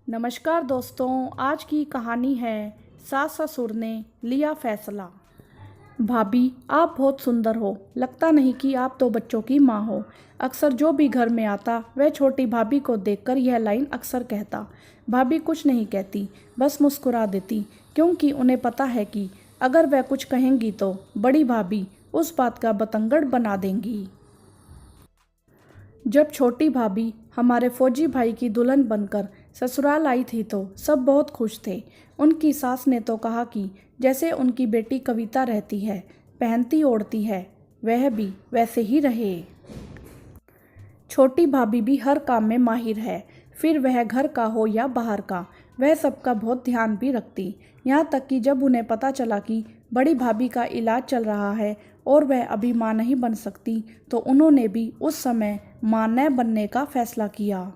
नमस्कार दोस्तों, आज की कहानी है सास ससुर ने लिया फैसला। भाभी, आप बहुत सुंदर हो। लगता नहीं कि आप तो बच्चों की माँ हो। अक्सर जो भी घर में आता वह छोटी भाभी को देखकर यह लाइन अक्सर कहता। भाभी कुछ नहीं कहती, बस मुस्कुरा देती, क्योंकि उन्हें पता है कि अगर वह कुछ कहेंगी तो बड़ी भाभी उस बात का बतंगड़ बना देंगी। जब छोटी भाभी हमारे फौजी भाई की दुल्हन बनकर ससुराल आई थी तो सब बहुत खुश थे। उनकी सास ने तो कहा कि जैसे उनकी बेटी कविता रहती है, पहनती ओढ़ती है, वह भी वैसे ही रहे। छोटी भाभी भी हर काम में माहिर है, फिर वह घर का हो या बाहर का। वह सबका बहुत ध्यान भी रखती। यहाँ तक कि जब उन्हें पता चला कि बड़ी भाभी का इलाज चल रहा है और वह अभी माँ नहीं बन सकती, तो उन्होंने भी उस समय माँ न बनने का फैसला किया।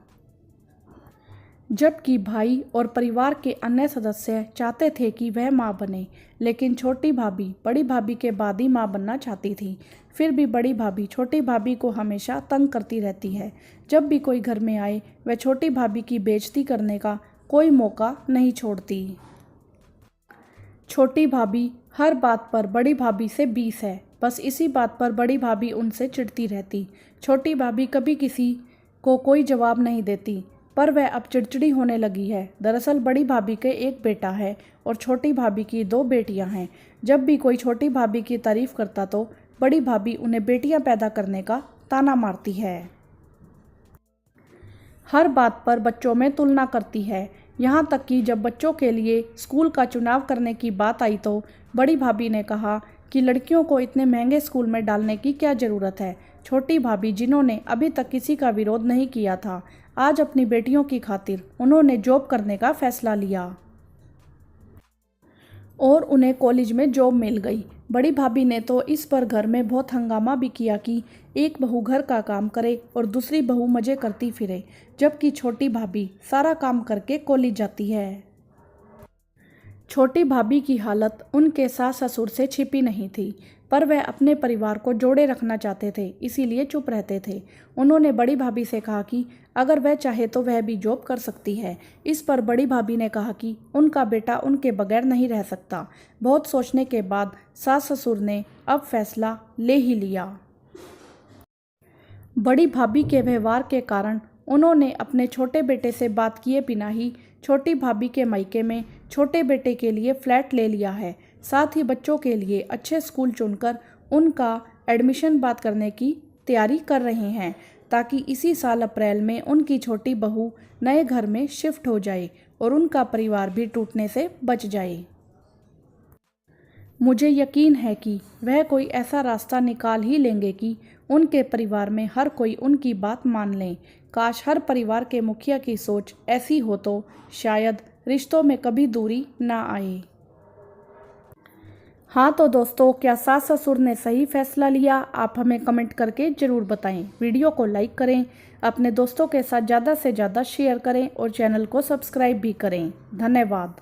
जबकि भाई और परिवार के अन्य सदस्य चाहते थे कि वह माँ बने, लेकिन छोटी भाभी बड़ी भाभी के बाद ही माँ बनना चाहती थी। फिर भी बड़ी भाभी छोटी भाभी को हमेशा तंग करती रहती है। जब भी कोई घर में आए, वह छोटी भाभी की बेइज्जती करने का कोई मौका नहीं छोड़ती। छोटी भाभी हर बात पर बड़ी भाभी से 20 है। बस इसी बात पर बड़ी भाभी उनसे चिढ़ती रहती। छोटी भाभी कभी किसी को कोई जवाब नहीं देती, पर वह अब चिड़चिड़ी होने लगी है। दरअसल बड़ी भाभी के एक बेटा है और छोटी भाभी की 2 बेटियां हैं। जब भी कोई छोटी भाभी की तारीफ करता तो बड़ी भाभी उन्हें बेटियां पैदा करने का ताना मारती है। हर बात पर बच्चों में तुलना करती है। यहाँ तक कि जब बच्चों के लिए स्कूल का चुनाव करने की बात आई तो बड़ी भाभी ने कहा कि लड़कियों को इतने महंगे स्कूल में डालने की क्या ज़रूरत है। छोटी भाभी, जिन्होंने अभी तक किसी का विरोध नहीं किया था, आज अपनी बेटियों की खातिर उन्होंने जॉब करने का फैसला लिया और उन्हें कॉलेज में जॉब मिल गई। बड़ी भाभी ने तो इस पर घर में बहुत हंगामा भी किया कि एक बहू घर का काम करे और दूसरी बहू मजे करती फिरे, जबकि छोटी भाभी सारा काम करके कॉलेज जाती है। छोटी भाभी की हालत उनके सास ससुर से छिपी नहीं थी, पर वह अपने परिवार को जोड़े रखना चाहते थे, इसीलिए चुप रहते थे। उन्होंने बड़ी भाभी से कहा कि अगर वह चाहे तो वह भी जॉब कर सकती है। इस पर बड़ी भाभी ने कहा कि उनका बेटा उनके बगैर नहीं रह सकता। बहुत सोचने के बाद सास ससुर ने अब फैसला ले ही लिया। बड़ी भाभी के व्यवहार के कारण उन्होंने अपने छोटे बेटे से बात किए बिना ही छोटी भाभी के मायके में छोटे बेटे के लिए फ्लैट ले लिया है। साथ ही बच्चों के लिए अच्छे स्कूल चुनकर उनका एडमिशन बात करने की तैयारी कर रहे हैं, ताकि इसी साल अप्रैल में उनकी छोटी बहू नए घर में शिफ्ट हो जाए और उनका परिवार भी टूटने से बच जाए। मुझे यकीन है कि वह कोई ऐसा रास्ता निकाल ही लेंगे कि उनके परिवार में हर कोई उनकी बात मान ले। काश हर परिवार के मुखिया की सोच ऐसी हो तो शायद रिश्तों में कभी दूरी ना आए। हाँ तो दोस्तों, क्या सास ससुर ने सही फैसला लिया? आप हमें कमेंट करके ज़रूर बताएं। वीडियो को लाइक करें, अपने दोस्तों के साथ ज़्यादा से ज़्यादा शेयर करें और चैनल को सब्सक्राइब भी करें। धन्यवाद।